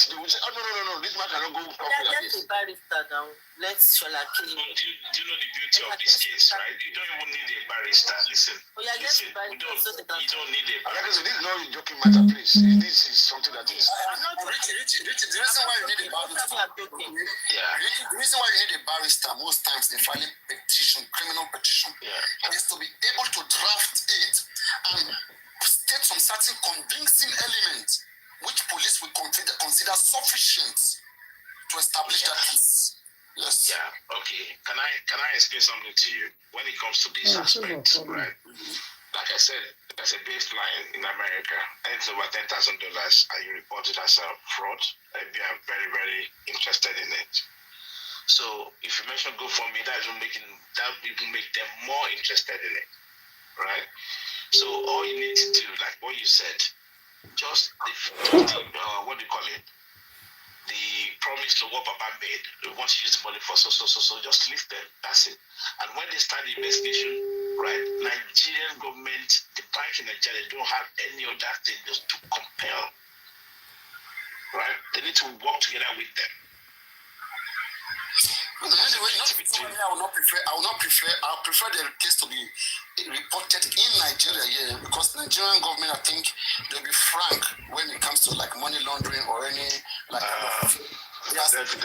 they will say, oh, no, this man cannot go properly. Yeah, that's a barrister now. Let's do you know the beauty of this case, right? You don't even need a barrister. Listen. Oh, yeah, listen, you don't need a barrister. This is not a joking matter, please. This is something that is. Richie, the reason why you need a barrister. The reason why you need a barrister most times in filing petition, criminal petition, is to be able to draft it and state some certain convincing elements which police will consider sufficient to establish that case. Yes. Yeah. Okay. Can I explain something to you when it comes to this aspect, right? Like I said, there's a baseline in America, and it's over $10,000, and you report it as a fraud. I'd be very, very interested in it. So if you mention GoFundMe, that will make them more interested in it, right? So all you need to do, like what you said, just what do you call it? The promise to what Papa made, we want to use the money for so, just leave them. That's it. And when they start the investigation, right, Nigerian government, the bank in Nigeria, don't have any other thing just to compel, right? They need to work together with them. I prefer the case to be reported in Nigeria, because Nigerian government, I think they'll be frank when it comes to like money laundering or any like justice with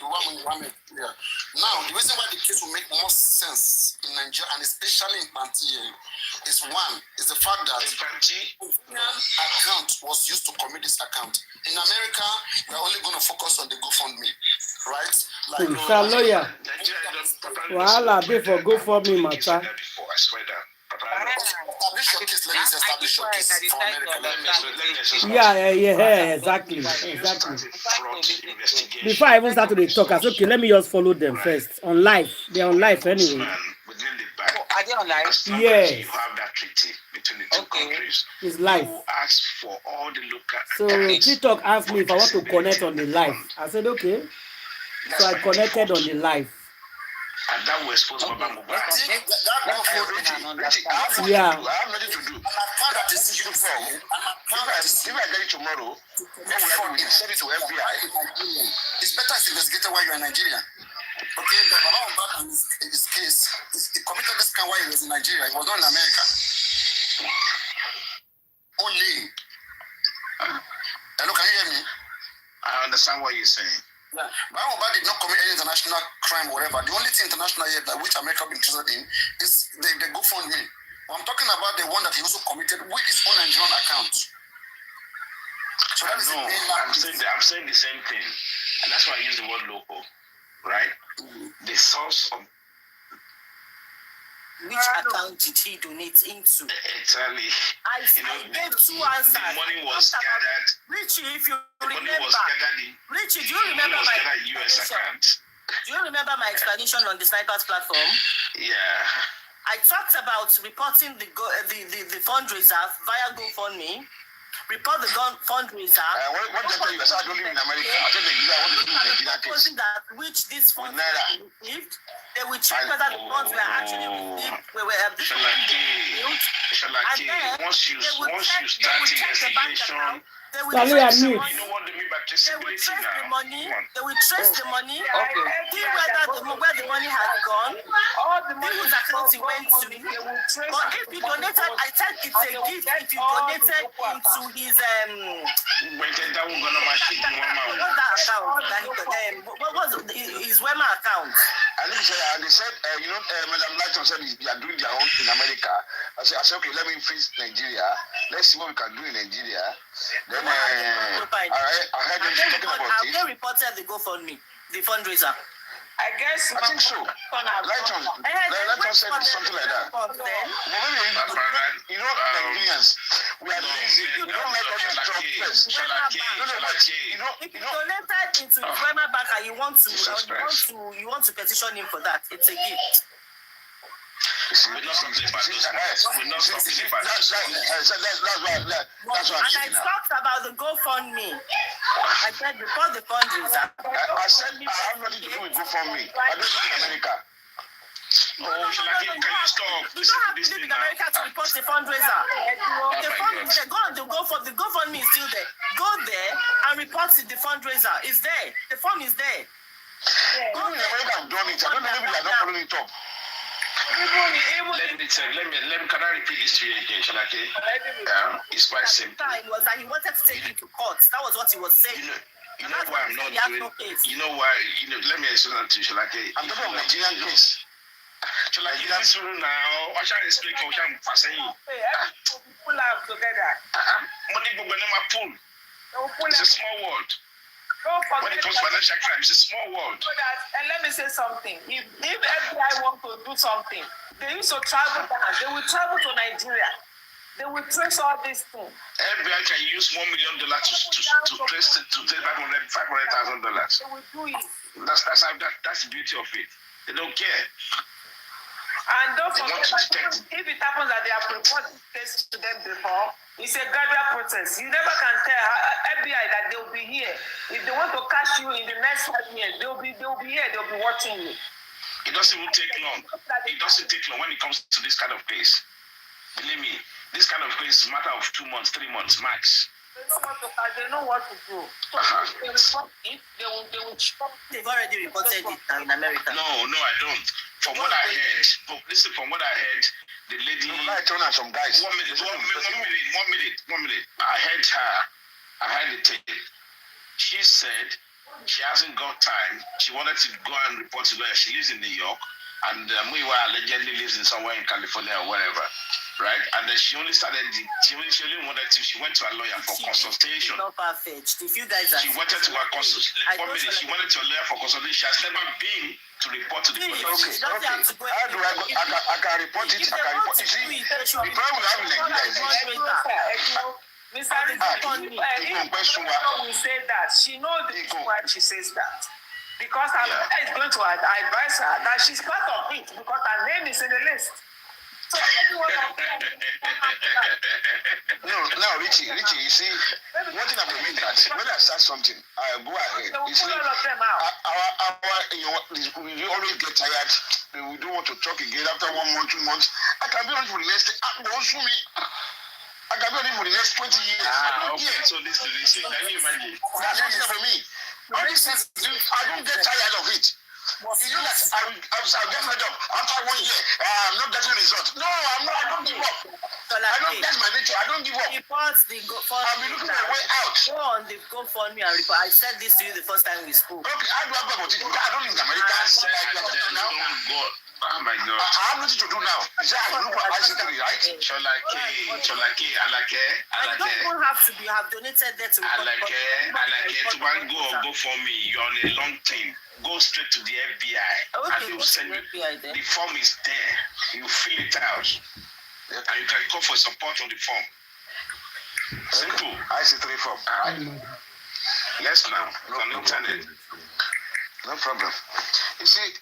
one. Now, the reason why the case will make more sense in Nigeria, and especially in Panti, is the fact that account was used to commit this account. In America, we are only going to focus on the GoFundMe, right? Like lawyer. Wahala dey for GoFundMe matter. I swear that. Establish your case for America. Yeah, exactly. Before I even start to talk, I said, okay, let me just follow them first. On live. They're on live anyway. Are they on live? Yes. You have that treaty between the two countries. It's live. You ask for all the local. So TikTok asked me if I want to connect on the live. I said, okay. So I connected on the live. And that was supposed to be Yeah. I have nothing to do. If I get it tomorrow, then send it to FBI. It's better as investigator while you're in Nigeria. Okay, the Baba Mohbad in his case, he committed this crime while he was in Nigeria. He was not in America. Only. Hello, can you hear me? I understand what you're saying. Yeah. Baba Mohbad did not commit any international crime or whatever. The only thing international here that which America will be interested in is the GoFundMe. I'm talking about the one that he also committed with his own Nigerian account. So that is I'm saying the same thing. And that's why I use the word local. Right? The source of which account did he donate into? Exactly. I gave two answers. The money was gathered. Richie, if you remember. Richie, do you remember my explanation? Do you remember my explanation on the Snipers platform? Yeah. I talked about reporting the fundraiser via GoFundMe. Report the fundraiser. What did I tell you? I said I don't live in America. I said Nigeria, I want to do Nigeria case. That which this funds were received, they will check whether the funds were actually received. Once you start investigation, they will trace the money. You know what they mean by They will traceability trace the now? money. They will trace the money. See where the money has gone. Whose account it went to. But if you donated, I said it's a gift. If you donated into his What's that account that he what was his Wema account? And they said, Madam Lighton said they are doing their own in America. I said, okay, let me face Nigeria. Let's see what we can do in Nigeria. Then I heard them talking about it. Have they reported the GoFundMe, the fundraiser? I think so. Lighton said something like that. Nigerians, we are lazy. We don't like all this jobless. If you donated into the Wema bank and you want to petition him for that, it's a gift. We're not something about those guys. We're not something about those guys. And I talked about the GoFundMe. I said before the fundraiser. I said I have nothing to do with GoFundMe. I don't live in America. No. Can you stop? You don't have to live in America to report the fundraiser. The GoFundMe is still there. Go there and report it. The fundraiser is there. The form is there. Yeah. Even in America, I've done it. I don't know, maybe they're not following it up. Let me can I repeat this to you again, Shalake? It's quite simple. It was that he wanted to take it to court. That was what he was saying. You know why I'm not doing. You know why? Let me explain that to you, Shalake. I'm talking about Nigerian case. Shalake, that's true now. I shall explain. I shall say. Pull out together. Money go when I'm pool. It's a small world. When it comes to financial crime, it's a small world. And let me say something. If FBI want to do something, they used to travel down. They will travel to Nigeria. They will trace all these things. FBI can use $1 million to trace it to take $500,000. They will do it. That's the beauty of it. They don't care. And don't forget that if it happens that they have reported this to them before, it's a gradual process. You never can tell FBI that they'll be here. If they want to catch you in the next 5 years, they'll be here. They'll be watching you. It doesn't even take long. It doesn't take long when it comes to this kind of case. Believe me, this kind of case is a matter of 2 months, 3 months max. They know what to do. So They've already reported it now in America. No, I don't. From what I heard, the lady. Some guys. One minute. I heard the tape. She said she hasn't got time. She wanted to go and report to where she lives in New York, and Muiwa allegedly lives in somewhere in California or wherever, right? And then she only started. She only wanted to. She went to a lawyer for consultation. Not far-fetched. If you guys are. She wanted to a consultation. 1 minute. She wanted to a lawyer for consultation. She has never been to report to the police. Okay. How do I go? I can report it. I can report it. See, the problem we have in Nigeria is this. Mr. will say that. She knows why she says that. Because her mother is going to advise her that she's part of it because her name is in the list. So now, Richie, you see, one thing about me that when I start something, I go ahead. You see, we always get tired. We don't want to talk again after 1 month, 2 months. I can be on for the next. I can be on for the next 20 years. Okay, so listen. Can you imagine? That's what it's for me. All these things, I don't get tired of it. You know that I'll get fed up after 1 year. I'm not getting results. No, I'm not. I don't give up. That's my nature. I don't give up. Reports the GoFundMe. I'll be looking for a way out. Go on the GoFundMe and report. I said this to you the first time we spoke. Okay, how do I go about it? I don't live in America. Oh my God. I have nothing to do now. You say I look for bicycle, right? Cholake, I don't even have to be. Have donated there to to go for me. You're on a long thing. Go straight to the FBI, and they will send you. The form is there. You fill it out, and you can call for support on the form. Simple. I see 3 form. Yes, now on the internet. No problem. You see.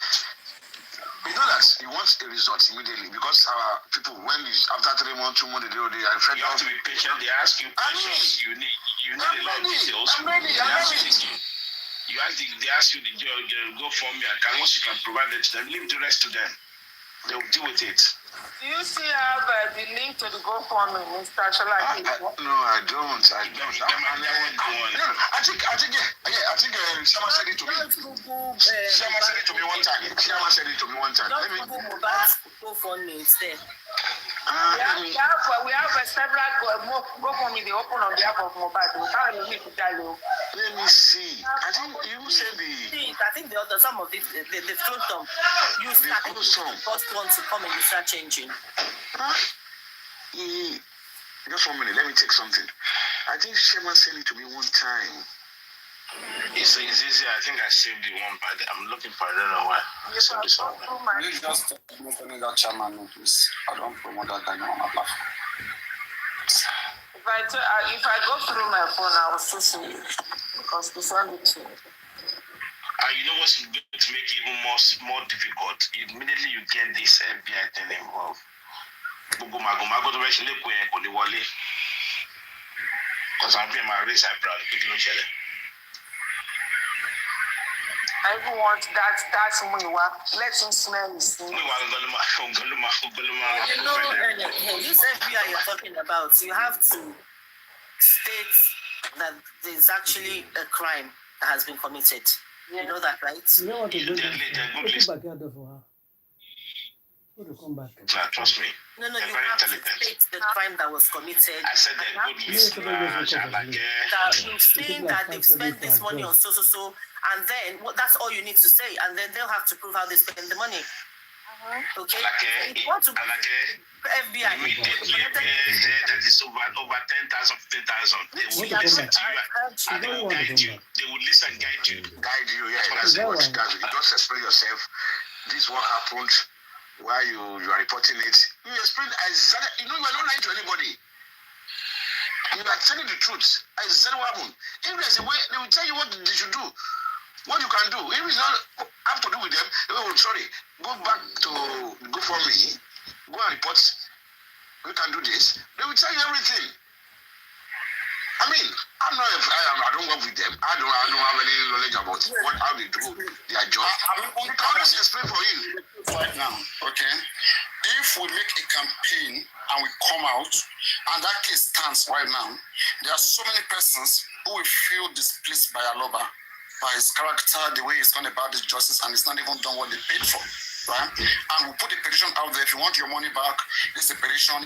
You know that he wants a result immediately because our people, when after 3 months, 2 months, they are afraid. You have to be patient. They ask you questions. You need a lot of details. I'm ready. They ask you the go for me. Once you can provide it to them, leave the rest to them. They will deal with it. Do you still have the link to the GoFundMe, Mr. Shalaki? No, I don't. I think someone said it to me. Someone said it to me one time. Don't Google Mohbad's GoFundMe. It's there. We have several GoFundMe they open on behalf of Mohbad. Let me see. I think you said I think some of it, they've closed them. You started the first one to come and you start changing. Just 1 minute, let me take something. I think Shema sent it to me one time. It's easy. I think I saved the one, but I'm looking for it. I don't know why. I saved this one. You just mentioning that chairman notice. I don't promote that guy on my platform. If I go through my phone, I will still see it. Because this one is too. And you know what's going to make it even more difficult? Immediately you get this FBI thing involved. Because I'm being married, I'm proud. I even want that's Muiwa. Let him smell his thing. This FBI you're talking about, you have to state that there's actually a crime that has been committed. You know that, right? You know what to do? Put back here for her. Put to come back. Trust me. No, you have to state the crime that was committed. I said they're good listeners. That you've seen that they've spent this money on so, and then that's all you need to say, and then they'll have to prove how they spend the money. Okay? If you want to FBI. Immediately, that is over 10,000, 15,000. They will listen to you and they will guide you. They will listen and guide you. Guide you, yeah. That's what you just explain yourself. This is what happened. Why you are reporting it. You explain exactly. You know, you are not lying to anybody. You are telling the truth. Exactly what happened. If there's a way, they will tell you what they should do. What you can do. If it's not have to do with them, they will, sorry, go back to go for me. Go and report. We can do this. They will tell you everything. I mean, I don't work with them. I don't have any knowledge about how they do their job. I can always explain for you. Right now, okay? If we make a campaign and we come out, and that case stands right now, there are so many persons who will feel displeased by Aloba, by his character, the way he's gone about his justice, and he's not even done what they paid for. Right? And we'll put a petition out there. If you want your money back, this is a petition.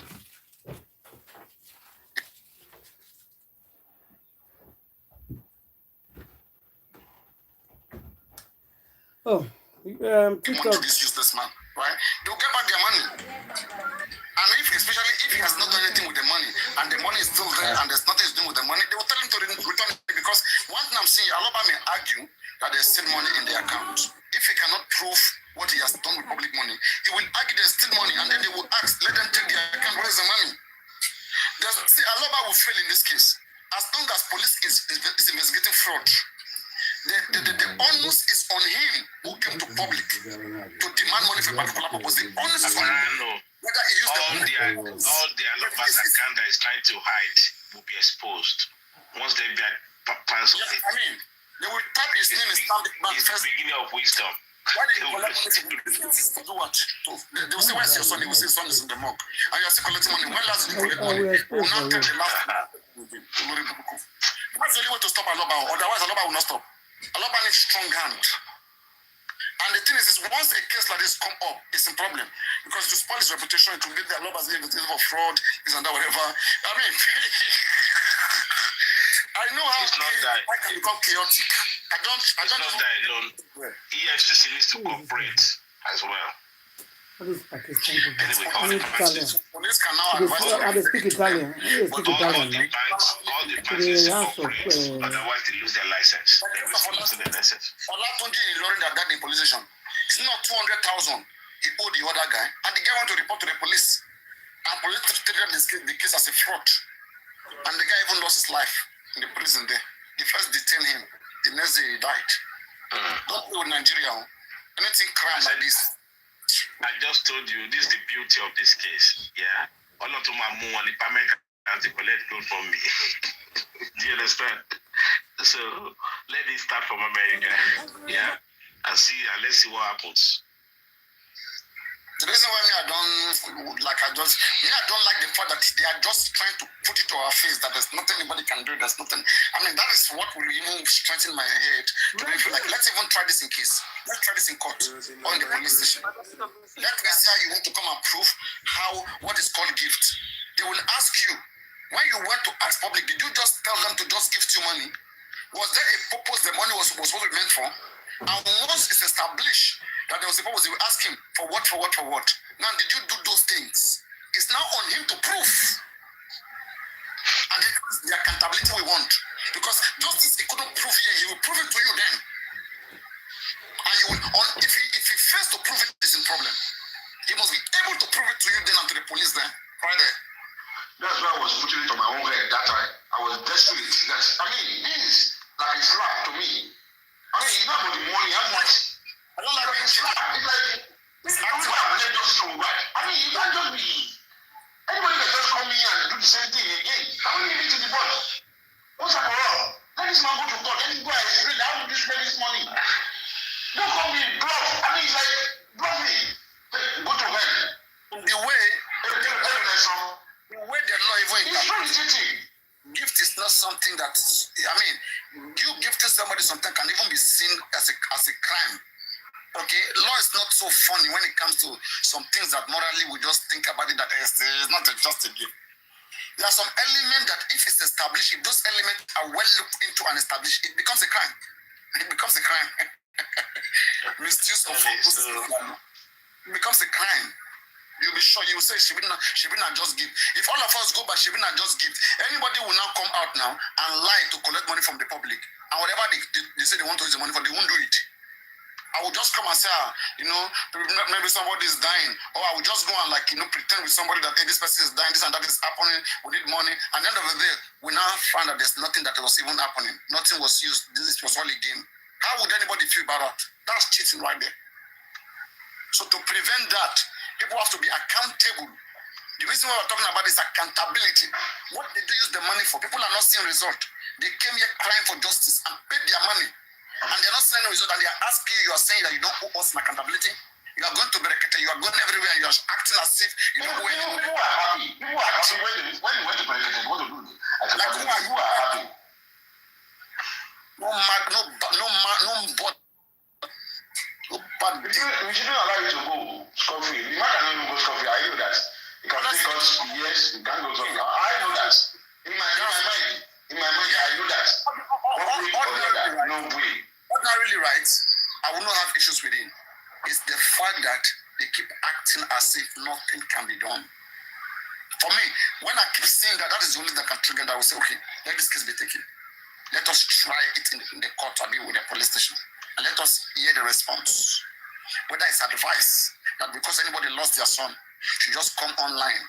Oh, TikTok. This useless man, right? They'll get back their money. And especially if he has not done anything with the money, and the money is still there, and there's nothing to do with the money, they will tell him to return it. Because one thing I'm seeing, Aloba may argue that there's still money in the account. If he cannot prove what he has done with public money, he will argue there's still money, and then they will ask, let them take their account, where's the money? See, Aloba will fail in this case. As long as police is investigating fraud, the onus is on him who came to public to demand money for a particular purpose. The onus is on him. Whether he used all the Aloba's account that is trying to hide will be exposed once they be pants of it. I mean, they will type his name and stamp it back first. It's the beginning of wisdom. Why did you collect money to do what? They will say, where's your son? He will say, son is in the mug. And you are still collecting money. When last did you collect money? We will not tell the last. What's the only way to stop Aloba? Otherwise, Aloba will not stop. Aloba needs strong hand. And the thing is once a case like this come up, it's a problem. Because to spoil his reputation, to make the Aloba's name for fraud, this and that, whatever. I mean, I know how I can become chaotic. I don't not that alone. EFCC needs to cooperate as well. What is Pakistan? Anyway, all the police can now advise. I speak Italian. All the banks need to cooperate. Otherwise, they lose their license. They lose their license. Olatunji in Lorin that died in police station. It's not 200,000. He owed the other guy, and the guy went to report to the police. And police treated the case as a fraud. And the guy even lost his life in the prison there. They first detained him. The next day he died. Don't play with Nigeria. Anything crime like this. I just told you, this is the beauty of this case. Yeah? All of them are more on the permit and they collect gold from me. Do you understand? So let it start from America. Yeah? And let's see what happens. The reason why I don't like the fact that they are just trying to put it to our face that there's nothing anybody can do, there's nothing. I mean, that is what will even strengthen my head to make feel like, let's even try this in case. Let's try this in court or in the police station. Let me see how you want to come and prove what is called gift. They will ask you, when you went to ask public, did you just tell them to just gift you money? Was there a purpose the money was supposed to be meant for? And once it's established that there was a purpose, they will ask him, for what? Now, did you do those things? It's now on him to prove. And it's the accountability we want. Because justice, he couldn't prove here, he will prove it to you then. And if he fails to prove it, it's a problem. He must be able to prove it to you then and to the police then, right there. That's why I was putting it on my own head that time. I was desperate. This is like a slap to me. It's not about the money, how much? I don't like being slapped. It's like, you can't let us know why. You can't just be. Anybody can just come here and do the same thing again. How will you leave it to the boss? What's up for all? Let this man go to court. Let him go and explain how will you spend this money. Don't come in bluff. It's like, bluff me. Go to hell. The way the law even it's not cheating. not something that, I mean, you gifting somebody something can even be seen as a crime. Okay, law is not so funny when it comes to some things that morally we just think about it that it's not just a gift. There are some elements that if it's established, if those elements are well looked into and established, it becomes a crime. It becomes a crime. Misuse of it becomes a crime. You'll be sure you will say she will not just give. If all of us go by she will not just give, anybody will now come out now and lie to collect money from the public. And whatever they say they want to use the money for, they won't do it. I will just come and say, maybe somebody is dying. Or I will just go and pretend with somebody that, hey, this person is dying, this and that is happening, we need money. And at the end of the day, we now find that there's nothing that was even happening. Nothing was used. This was all a game. How would anybody feel about that? That's cheating right there. So to prevent that, people have to be accountable. The reason why we're talking about is accountability. What did they use the money for? People are not seeing result. They came here crying for justice and paid their money. And they're not saying the result, and they're asking you are saying that you don't owe us an accountability. You are going to Berekete, you are going everywhere, and you are acting as if you don't go anywhere. People are happy. People are happy when you went to Berekete, what to do? Like, who are happy? No bad. We shouldn't allow you to go scot-free. The man cannot even go scot-free. I know that. It can take us years, it can't go scot-free. I know that. In my mind, I know that. No way. Ordinarily right, I will not have issues with it. It's the fact that they keep acting as if nothing can be done. For me, when I keep seeing that, that is the only thing that can trigger that. I will say, okay, let this case be taken. Let us try it in the court, or be with the police station, and let us hear the response. Whether it's advice that because anybody lost their son, should just come online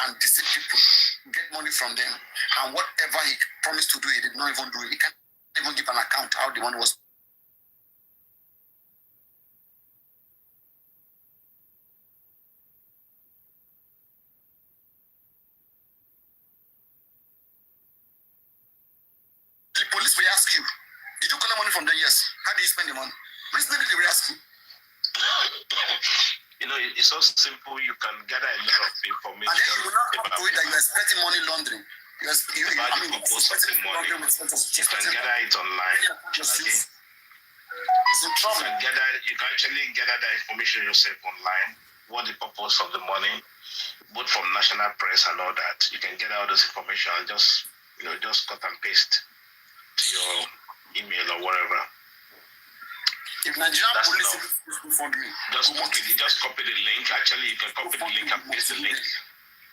and deceive people, get money from them, and whatever he promised to do, he did not even do it. He can't even give an account how the money was. The police will ask you, did you collect money from them? Yes. How do you spend the money? Reasonably, they will ask you. It's so simple. You can gather a lot of information. And then you will not come to it that you're expecting money laundering. Purpose of the money. You can gather it online. It's in trouble. You can actually gather that information yourself online. What the purpose of the money, both from national press and all that. You can get all this information and just cut and paste to your email or whatever. If Nigerian police fund me, just copy the link. Actually, you can copy the link and paste the link.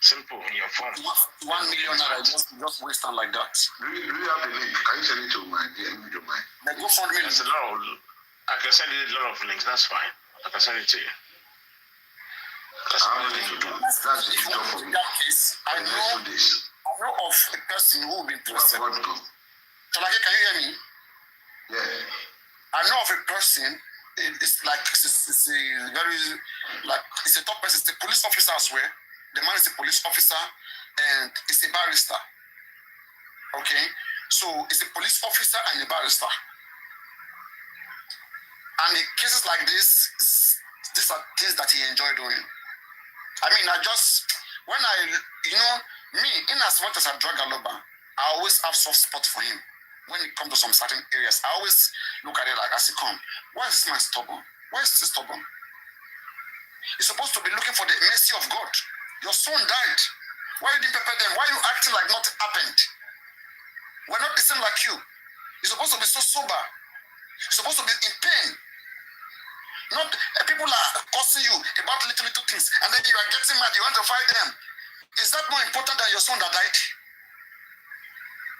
Simple in your phone. 1 million naira just waste time like that. Do you have the link? Can you send it to my DM? Like go fund me. There's a lot of, I can send you a lot of links. That's fine. I can send it to you. That's the job for me. I know of a person who will be interested. Chalake, can you hear me? Yeah. I know of a person. It's a top person. It's a police officer as well. The man is a police officer and is a barrister. Okay, so it's a police officer and a barrister. And in cases like this, these are things that he enjoyed doing. I mean, me, in as much as a drug lover, I always have soft spot for him. When it comes to some certain areas, I always look at it like, as he come, why is this man stubborn? Why is he stubborn? He's supposed to be looking for the mercy of God. Your son died. Why you didn't prepare them? Why are you acting like nothing happened? We're not the same like you. You're supposed to be so sober. You're supposed to be in pain. Not people are cursing you about little things, and then you are getting mad. You want to fight them. Is that more important than your son that died?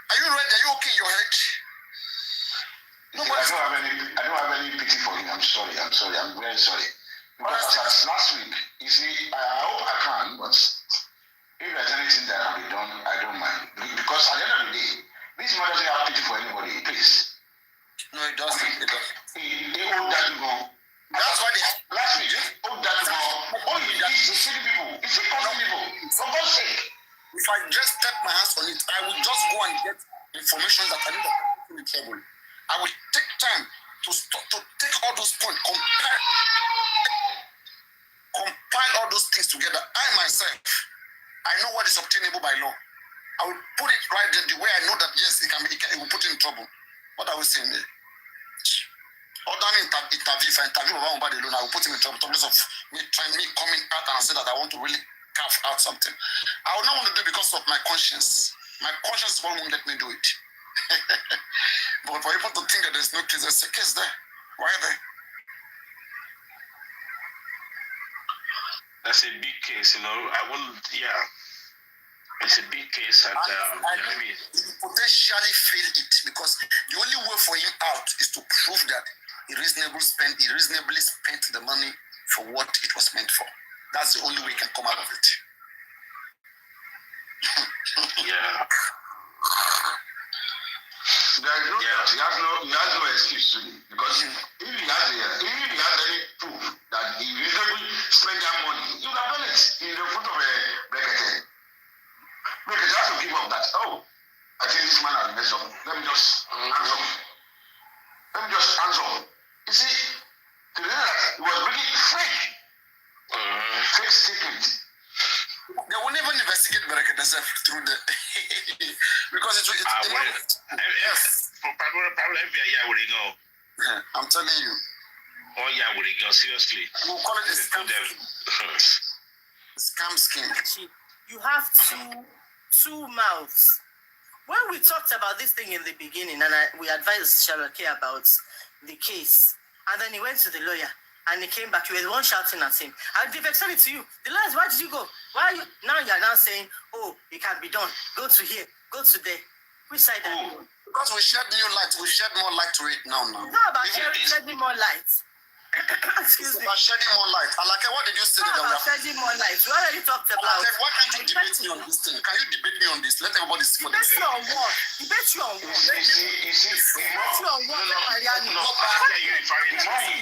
Are you ready? Are you okay in your head? I don't have any pity for him. I'm sorry. I'm very sorry. Because last week, you see, I hope I can, but if there's anything that can be done, I don't mind. Because at the end of the day, this man doesn't have pity for anybody, please. No, it doesn't. He owed that to go. That's why last week, he owed that to go. Oh, he's silly people. He's causing people. For God's sake. If I just step my hands on it, I will just go and get information that I need to put in trouble. I will take time to take all those points, compile all those things together. I myself, I know what is obtainable by law. I will put it right there the way I know that, yes, trouble. What are we saying there? Ordering interview, if I interview about Mohbad alone, I will put him in trouble because of me coming out and say that I want to really carve out something. I would not want to do it because of my conscience. My conscience won't let me do it. But for people to think that there's no case, there's a case there. Why there? That's a big case, you know. It's a big case, and maybe potentially fail it because the only way for him out is to prove that he reasonably spent the money for what it was meant for. That's the only way he can come out of it. Yeah. He has no excuse really, because if he has any proof that he reasonably spent that money, he would have done it in the front of a bracket. Because he has to give up that. Oh, I think this man has messed up. Let me just hands up. You see, to know that he was bringing fake statement. They won't even investigate Barakat themselves through the because it's yes. Probably FBI would go. Yeah, I'm telling you. Oh yeah, would go seriously. We'll call it a scam scheme. You have two mouths. When we talked about this thing in the beginning, and we advised Sharake about the case, and then he went to the lawyer, and he came back. You were the one shouting at him. I'll explain it to you. The lawyers, why did you go? Why are you now? You're now saying, oh, it can be done. Go to here, go to there. Which side are you on? Because we shed new light. We shed more light to it now. How about shedding more light? Excuse me. Shedding more light. Alake, what did you say? How about shedding more light? We already talked about. Alake, why can't you debate me on this thing? Can you debate me on this? Let everybody see what they say. Debate you on what? Debate you on what?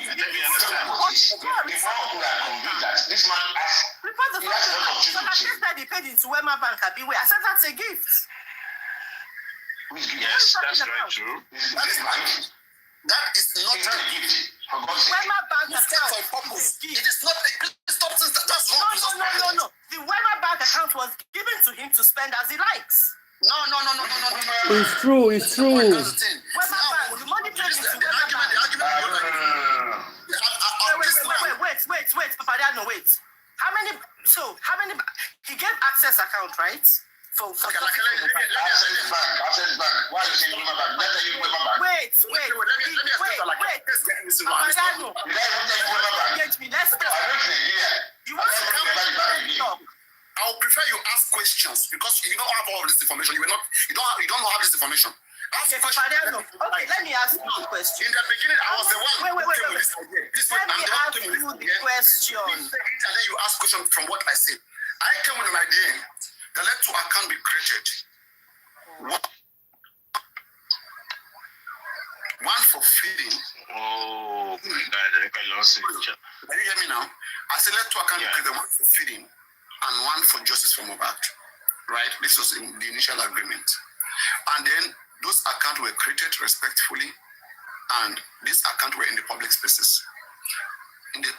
Debate you on what? This man has. Report the fact that I said he paid into Wema Bank. I said that's a gift. Yes, that's very true. That is not a gift. Wema Bank account. It is not a gift. That's wrong. No. The Wema Bank account was given to him to spend as he likes. No. It's true. Wema Bank, the money paid into Wema Bank. Wait, Papadiano, wait. How many? He gave access account, right? For Access Bank. Why are you saying Wema Bank? Let me Wema Bank. Wait. Papadiano. Let's go. You want to come? I would prefer you ask questions because you don't have all this information. You don't have this information. Okay, let me ask you a question. In the beginning, I was the one who came with this idea. Let me ask you the question. And then you ask questions from what I said. I came with an idea that let two accounts be created. One for feeding. Oh, my God. Can you hear me now? I said let two accounts be created. One for feeding and one for justice for Mohbad. Right? This was in the initial agreement. And then those accounts were created respectfully, and these accounts were in the public spaces, and then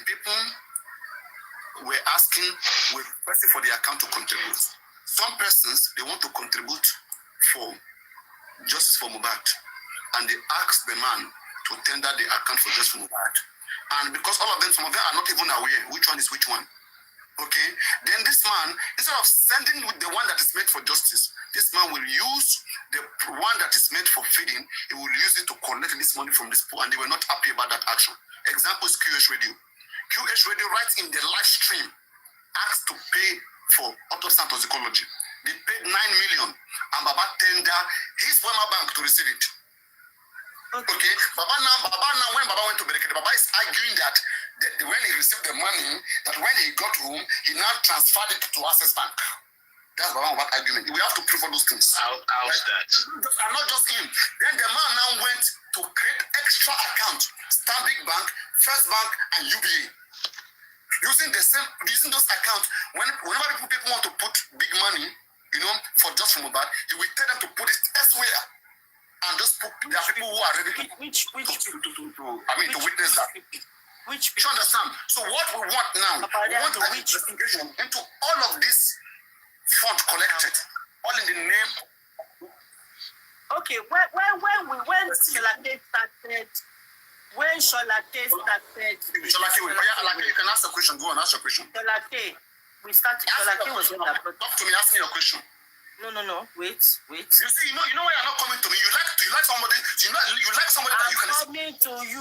people were asking, requesting for the account to contribute. Some persons, they want to contribute for justice for Mohbad, and they asked the man to tender the account for justice for Mohbad. And because some of them are not even aware which one is which one. Okay, then this man, instead of sending with the one that is made for justice, this man will use the one that is made for feeding. He will use it to collect this money from this poor, and they were not happy about that action. Example is QH Radio. QH Radio, right in the live stream, asked to pay for autopsy and toxicology. They paid 9 million, and Baba tender his Wema Bank to receive it. Okay, Baba now, when Baba went to Berekete, Baba is arguing that when he received the money, that when he got home, he now transferred it to Access Bank. That's Baba Mohbad argument. We have to prove all those things. How's that? And not just him. Then the man now went to create extra account, Stanbic Bank, First Bank, and UBA. Using those accounts, whenever people want to put big money, for just from Mohbad, he will tell them to put it elsewhere. And those there are people who are ready to witness that. Do you understand? So what we want now, we want an investigation into all of this funds collected, all in the name Okay, when Sholake started, Sholake, you can ask a question. Go on, ask your question. Sholake was when I brought. Talk to me, ask me your question. No. Wait. You see, you know why you're not coming to me. You like somebody. You like somebody that you can. I'm coming to you.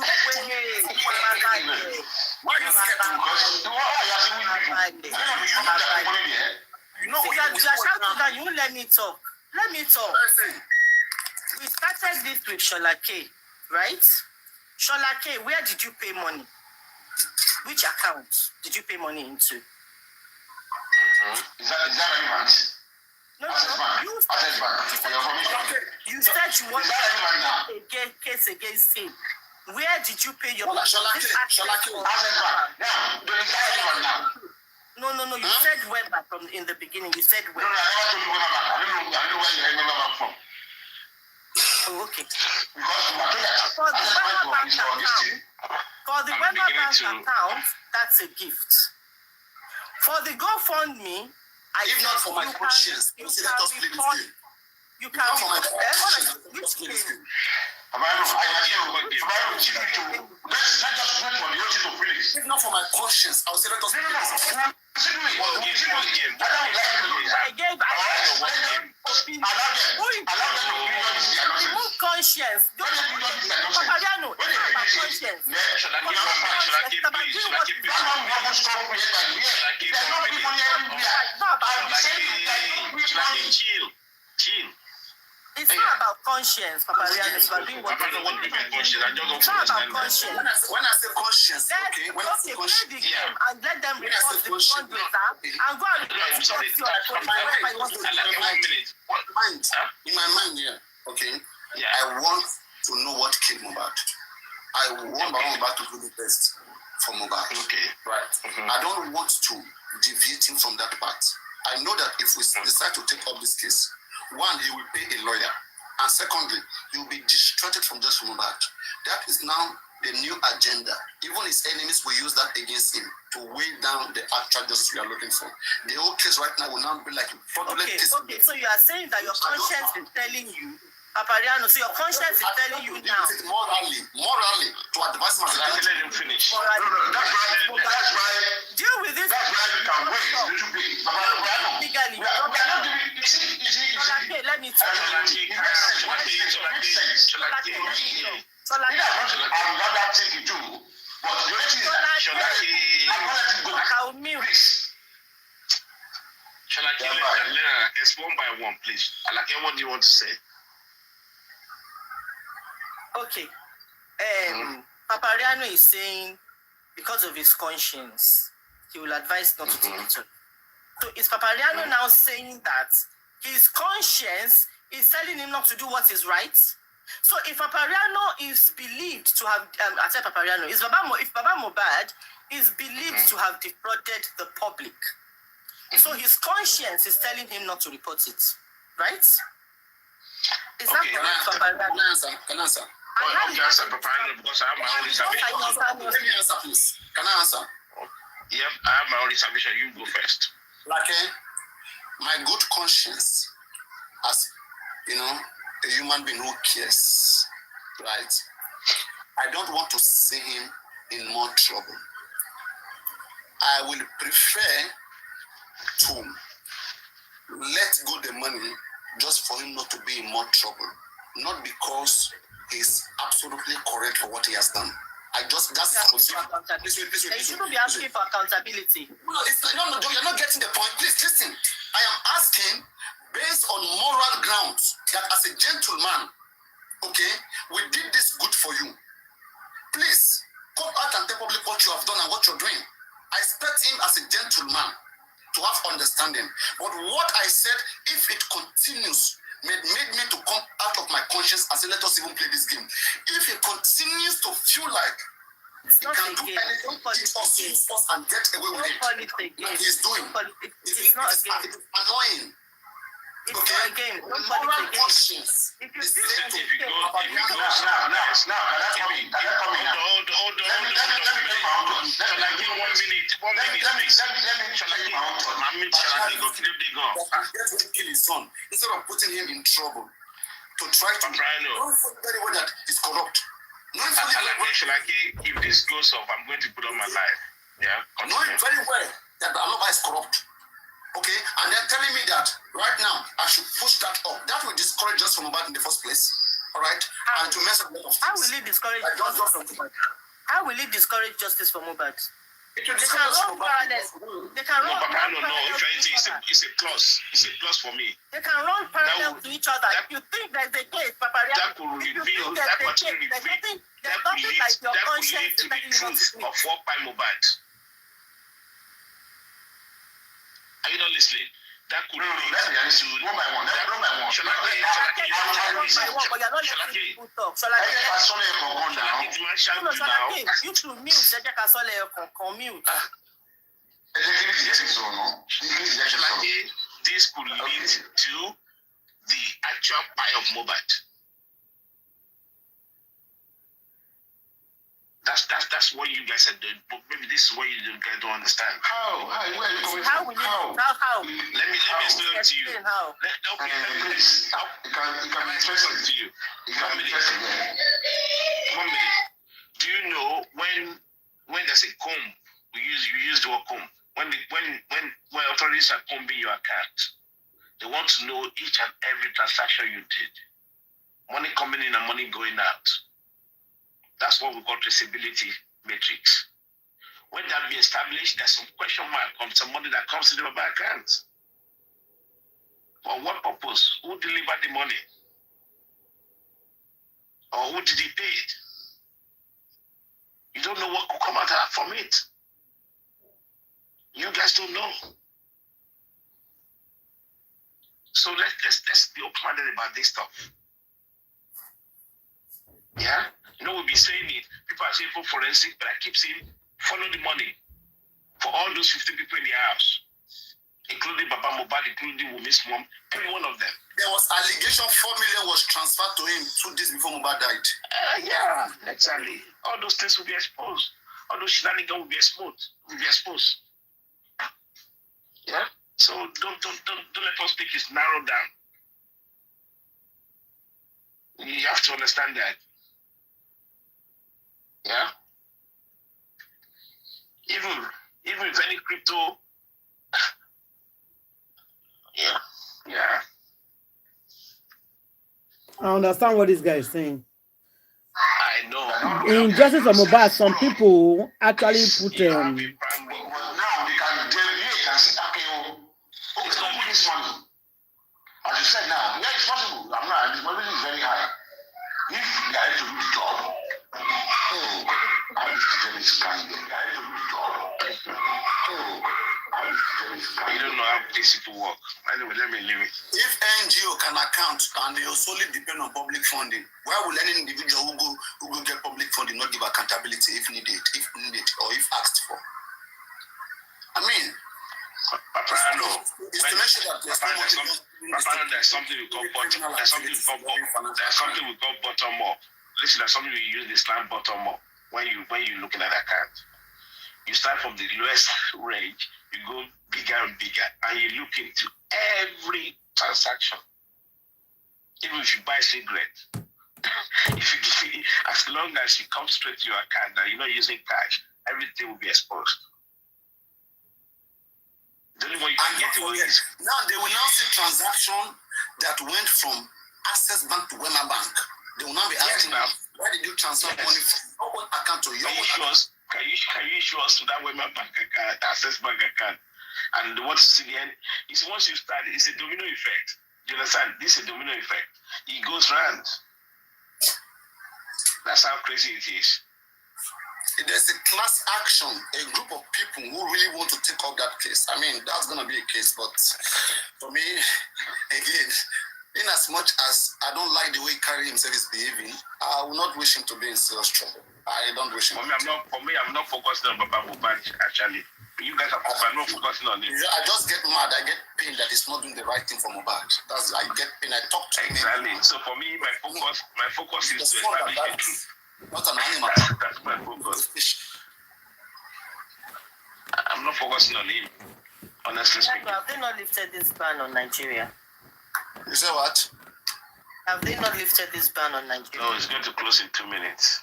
Why are you scared to? You let me talk. We started this with Sholake, right? Sholake, where did you pay money? Which account did you pay money into? Is that relevant? No. You said you want a case against him. Where did you pay your money? No. You said Weber from in the beginning. You said Weber. No, I never told you Weber. I don't know where you heard Weber from. Oh, okay. Because for the Weber bank account, that's a gift. For the GoFundMe, if not for my conscience, you can report. You can report. Which came? Let's just wait for the OT to finish. If not for my conscience, I will say let us finish. Remove conscience. Papariano, it's not about conscience. It's not about conscience, Papariano. It's about doing what you want. It's not about conscience. When I say conscience, okay, play the game and let them report the fundraiser and go and in my mind, okay. I want to know what killed Mohbad. I want Mohbad to do the best for Mohbad. Okay, right. I don't want to deviate him from that part. I know that if we decide to take up this case, one, he will pay a lawyer, and secondly, he will be distracted from just Mohbad. That is now the new agenda. Even his enemies will use that against him to weigh down the actual justice we are looking for. The whole case right now will now be like a fraudulent case. Okay, so you are saying that your conscience is telling you, Papariano, so your conscience is telling you now. Morally, to advise my let him finish. That's why. Deal with this. That's why we can wait a little bit. Legally. Let me tell you. It's one by one, please. What do you want to say? Okay. Papariano is saying because of his conscience, he will advise not to take it. So is Papariano now saying that his conscience is telling him not to do what is right? So if Papariano is believed to have, I said Papariano, if Baba Mohbad is believed to have defrauded the public, so his conscience is telling him not to report it, right? Is that correct, Papariano? Can I answer? I can answer Papariano because I have my own reservation. Let me answer, please. Can I answer? Yep, I have my own reservation. You go first. My good conscience, as a human being who cares, right? I don't want to see him in more trouble. I will prefer to let go the money just for him not to be in more trouble, not because he's absolutely correct for what he has done. They shouldn't be asking for accountability. No, you're not getting the point. Please listen. I am asking based on moral grounds that as a gentleman, okay, we did this good for you. Please come out and tell public what you have done and what you're doing. I expect him as a gentleman to have understanding. But what I said, if it continues, made me to come out of my conscience and say, let us even play this game. If he continues to feel like he can do anything, teach us, use us, and get away with it, like he's doing, it's annoying. It's not a game. Moral conscience. If you Now, can I come in? hold on. Shall I give 1 minute? 1 minute, please. Shall I give? Get to kill his son instead of putting him in trouble. to try to know very well that it's corrupt. If this goes off, I'm going to put on my life. Yeah. Knowing very well that Aloba is corrupt. Okay, and they're telling me that right now I should push that up. That will discourage us from Mohbad in the first place. All right, and to mess up a lot of things. How will it discourage justice from Mohbad? How will it discourage justice from Mohbad? It will they can run parallel. They can run parallel. No. If anything, it's a plus. It's a plus for me. They can run parallel to each other. If you think there's a case, Paparia, that could reveal. That could lead to the truth of what by Mohbad. Are you not listening? That could lead to one by one. But you're not letting people talk. You should mute. Mute. This could lead to the actual pie of Mohbad. That's what you guys are doing. But maybe this is what you guys don't understand. How? Where are you going? How? Let me explain it to you. How? Please. It can be expressed to you. It can be expressed again. 1 minute. Do you know when there's a comb, you use the word comb. When authorities are combing your account, they want to know each and every transaction you did. Money coming in and money going out. That's what we call traceability matrix. When that be established, there's some question mark on some money that comes to the bank account. For what purpose? Who delivered the money? Or who did he pay it? You don't know what could come out from it. You guys don't know. So let's be open-minded about this stuff. Yeah? You know, we'll be saying it. People are saying for forensic, but I keep saying, follow the money. For all those 50 people in the house, including Baba Mohbad, including Wumi's mom, every one of them. There was allegation 4 million was transferred to him 2 days before Mohbad died. Yeah, exactly. All those things will be exposed. All those shenanigans will be exposed. Yeah? So don't let us think it's narrowed down. You have to understand that. Yeah? Even if any crypto, yeah. I understand what this guy is saying. I know. In justice of Mohbad, some people actually put Well, now they can deviate and say, okay, it's not this money. As you said now, yeah, it's possible. I'm not, the money is very high. If they are to do the job, you don't know how these people work. Anyway, let me leave it. If NGO can account and they solely depend on public funding, why will any individual who go get public funding not give accountability if needed, or if asked for? I mean, it's to make sure that there's something we call bottom up. There's something we call bottom up. Listen, there's something we use this line bottom up when you're looking at account. You start from the lowest range, you go bigger and bigger, and you look into every transaction. Even if you buy a cigarette, as long as you come straight to your account and you're not using cash, everything will be exposed. The only way you can get away is now they will now see transaction that went from Access Bank to Wema Bank. They will now be asking, why did you transfer money from your own account to your own account? Can you show us that Wema Bank account, Access Bank account? And what you see the end, you see, once you start, it's a domino effect. Do you understand? This is a domino effect. It goes round. That's how crazy it is. There's a class action, a group of people who really want to take up that case. I mean, that's going to be a case, but for me, again, in as much as I don't like the way Carrie himself is behaving, I will not wish him to be in serious trouble. I don't wish him. I'm not focusing on Baba Mohbad, actually. You guys are not focusing on him. Yeah, I just get mad. I get pain that he's not doing the right thing for Mohbad. I get pain. I talk to him. Exactly. So for me, my focus is to establish the truth. Not an animal. That's my focus. I'm not focusing on him, honestly speaking. Have they not lifted this ban on Nigeria? You say what? Have they not lifted this ban on Nigeria? No, it's going to close in 2 minutes.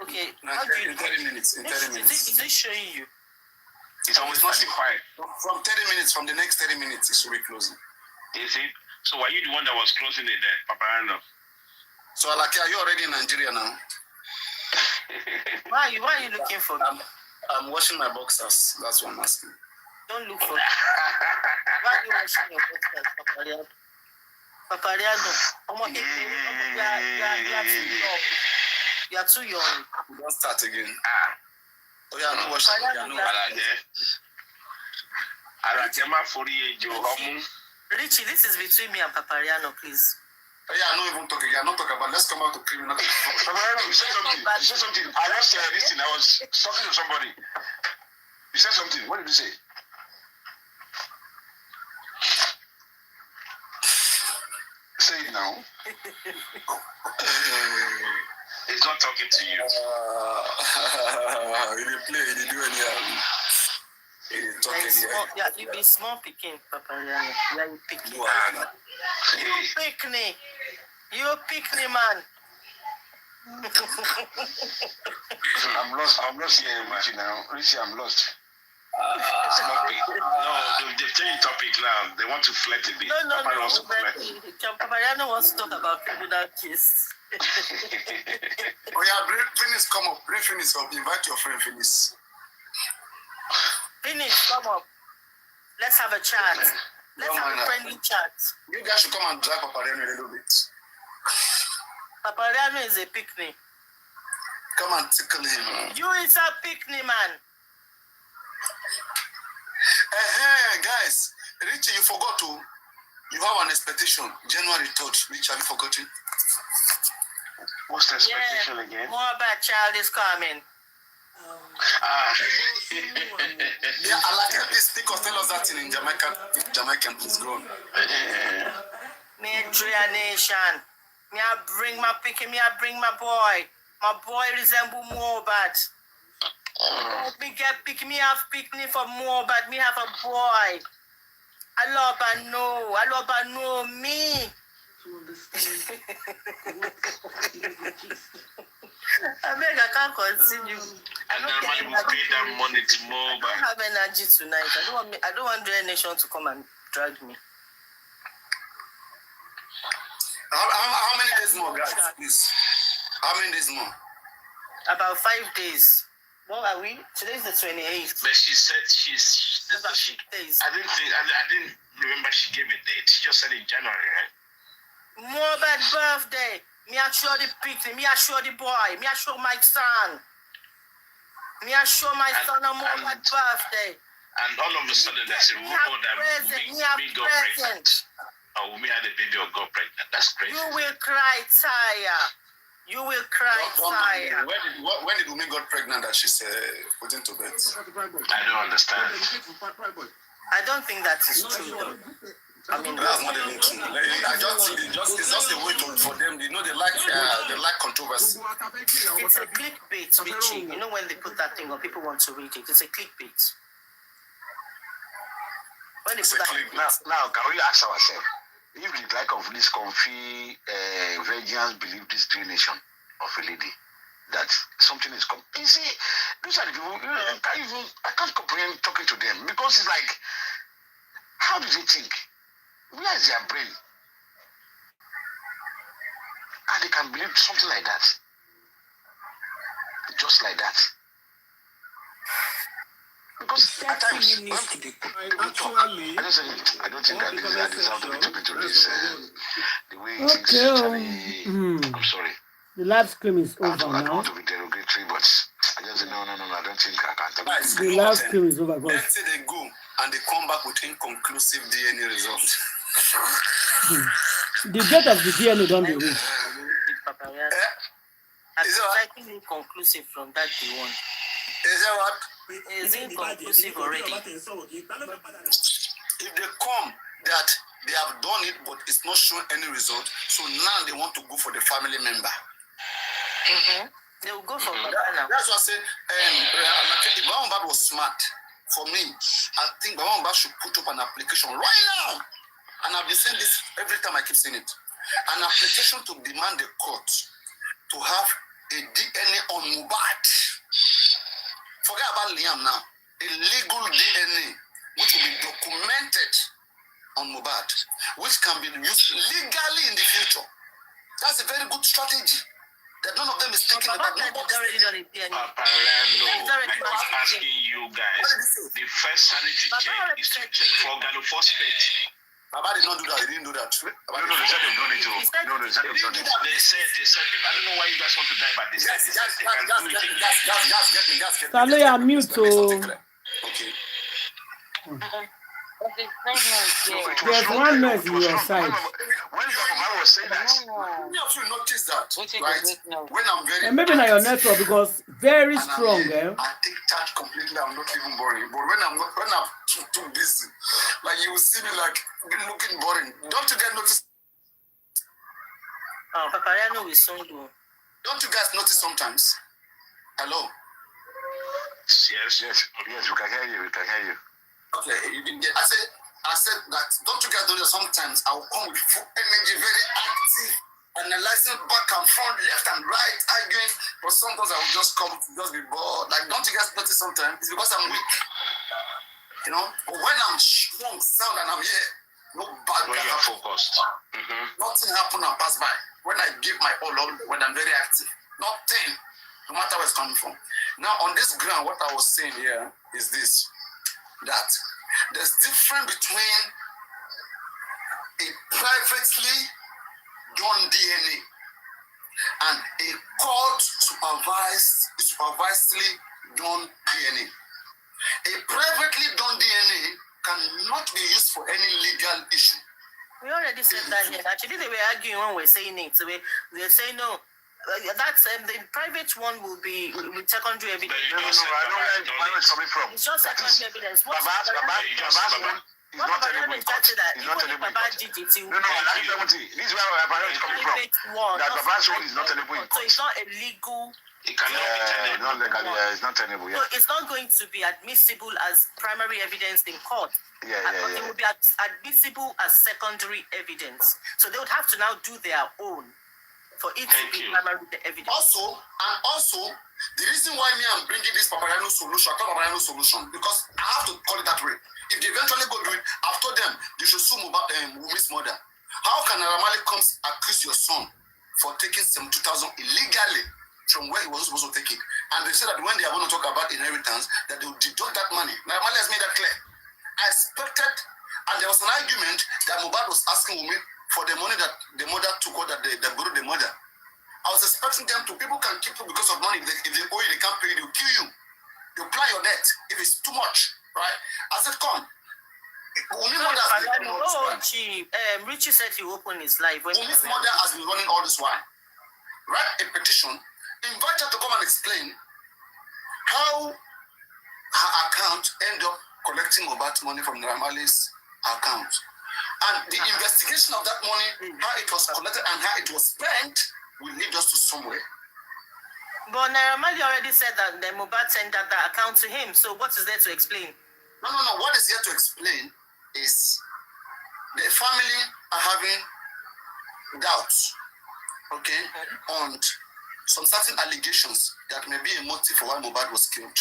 Okay. How do you 30 minutes? In 30 minutes. Is it showing you? It's always not defined. From 30 minutes, from the next 30 minutes, it should be closing. Is it? So are you the one that was closing it then, Paparano? So, Alaki, are you already in Nigeria now? Why are you looking for me? I'm washing my boxers. That's what I'm asking. Don't look for me. Why are you washing your boxers, Papariano? Papariano, you are too young. Don't start again. Oh, yeah, no, Richie, this is between me and Papariano, please. Oh, yeah, I'm not even talking. I'm not talking about. Let's come back to criminal. You said something. You said something. I lost this thing. I was talking to somebody. You said something. What did you say? Say it now. He's not talking to you. He didn't play. He didn't do anything. He didn't talk anything. Yeah, you be small picking, Papariano. Yeah, you picking. You picnic. You picnic, man. I'm lost here, Richie now. Richie, I'm lost. No, they've changed the topic now. They want to flirt a bit. No. Papariano wants to talk about criminal case. Oh yeah, Phineas, come up. Bring Phineas up. Invite your friend Phineas. Phineas, come up. Let's have a chat. Let's have a friendly chat. You guys should come and drive Papariano a little bit. Papariano is a picnic. Come and tickle him. You is a picnic, man. Hey, guys. Richie, you forgot to. You have an expectation. January 3rd. Richie, have you forgotten? What's the expectation again? Mohbad child is coming. Yeah, I like it. Please, tell us that in Jamaican, please go on. Nigerian nation. Me I bring my pick, me I bring my boy. My boy resemble Mohbad. Me get pick, me have picnic for Mohbad. Me have a boy. I love and know me. I can't continue. And that money will pay that money to Mohbad. I don't have energy tonight. I don't want the nation to come and drag me. How many days more, guys? Please. How many days more? About 5 days. What are we? Today's the 28th. But she said about 6 days. I didn't remember she gave a date. She just said in January, right? Mohbad birthday. Me I show the picnic. Me I show the boy. Me I show my son. Me I show my son on Mohbad birthday. And all of a sudden there's a rumor that me got pregnant. Or Wumi had a baby or got pregnant. That's crazy. You will cry, Taya. You will cry, Taya. When did Wumi got pregnant that she's put into bed? I don't understand. I don't think that is true, though. I mean, that's not even true. It's just a way for them. You know, they like controversy. It's a clickbait, Richie. You know when they put that thing on, people want to read it. It's a clickbait. When they put that now, can we ask ourselves if the like of this comfy virgins believe this grey nation of a lady that something is coming? You see, those are the people. I can't comprehend talking to them because it's like, how do they think? Where is their brain? And they can believe something like that. Just like that. Because at times, when people talk, I don't think I deserve to be talking to this. The way things actually, I'm sorry. The live stream is over I don't now. want to be derogatory, but I just say, no, I don't think I can talk. The live stream is over, guys. Let's say they go and they come back with inconclusive DNA results. The date of the DNA don't be reached. I'm inconclusive from that day one. Is that what? It's inconclusive already. If they come that they have done it, but it's not showing any result, so now they want to go for the family member. They will go for Baba. That's what I said. If Mohbad was smart, for me, I think Mohbad should put up an application right now. And I've been saying this every time I keep saying it. an application to demand the court to have a DNA on Mohbad. Forget about Liam now. A legal DNA which will be documented on Mohbad, which can be used legally in the future. That's a very good strategy. That none of them is thinking about. I'm asking you guys. The first sanity check is to check for organophosphate. Baba did not do that. He didn't do that. No, they said they've done it too. No, they said they've done it. They said, I don't know why you guys want to die, but they said they can do it. Get me. Saleh, you're mute. Okay. There's one noise in your side. When Mohbad was saying that, Many of you notice that, right? When I'm very And maybe not your network because very strong, eh? I take charge completely. I'm not even boring. But when I'm too busy, like you will see me like looking boring. Don't you guys notice? Oh, Papa, I know we soon do. Don't you guys notice sometimes? Hello. yes, we can hear you. Okay, you didn't get. I said that. Don't you guys know that sometimes I will come with full energy, very active, analyzing back and front, left and right, arguing. But sometimes I will just come to just be bored. Like, don't you guys notice sometimes? It's because I'm weak. You know. But when I'm strong, sound, and I'm here, no bad When guy you're happen. focused. Nothing happen and pass by. When I give my all, when I'm very active, nothing, no matter where it's coming from. Now on this ground, what I was saying here is this. That there's difference between a privately done DNA and a court supervisedly done DNA. A privately done DNA cannot be used for any legal issue. We already said that here. Actually, they were arguing when we were saying it. So they're saying no. That's the private one will be with secondary evidence. No, I know where it's coming from. It's just secondary evidence. What Baba's one is not terrible in court. It's not terrible in court. No, this is where Baba is coming from. That Baba's one is not terrible in So court. it's not a legal. It cannot be tenable. Not legally, it's not tenable. So it's not going to be admissible as primary evidence in court. It will be admissible as secondary evidence. So they would have to now do their own for it to be primary evidence. Also, the reason why I'm bringing this Paparano solution, because I have to call it that way. If they eventually go do it, I've told them they should sue Wumi's mother. How can Naramali come accuse your son for taking some 2,000 illegally from where he was supposed to take it? And they said that when they are going to talk about inheritance, that they will deduct that money. Naramali has made that clear. I expected, and there was an argument that Mohbad was asking Wumi for the money that the mother took, or that they borrowed the mother. I was expecting them to, people can keep you because of money. If they owe you, they can't pay you, they'll kill you. They'll plan your debt if it's too much, right? I said, come. Richie said he opened his life. Wumi's mother has been running all this while. Write a petition, invite her to come and explain how her account ended up collecting Mohbad's money from Naramali's account. And the investigation of that money, how it was collected and how it was spent, will lead us to somewhere. But Naramali already said that the Mohbad sent that account to him. So what is there to explain? No. What is here to explain is the family are having doubts, okay, on some certain allegations that may be a motive for why Mohbad was killed.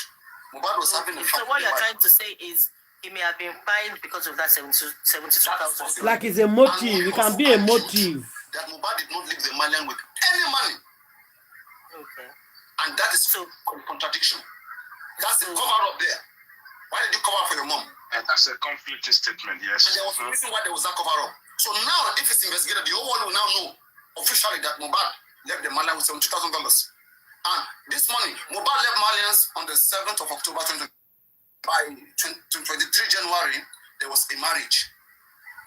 Mohbad was having a family. So what you're trying to say is he may have been fined because of that 72,000. Like it's a motive. It can be a motive. That Mohbad did not leave the Malian with any money. Okay. And that is so contradiction. That's the cover up there. Why did you cover up for your mom? And that's a conflicting statement, yes. And there was a reason why there was that cover up. So now, if it's investigated, the whole world will now know officially that Mohbad left the Malian with $72,000. And this money, Mohbad left Malians on the 7th of October 2020. By 23 January, there was a marriage.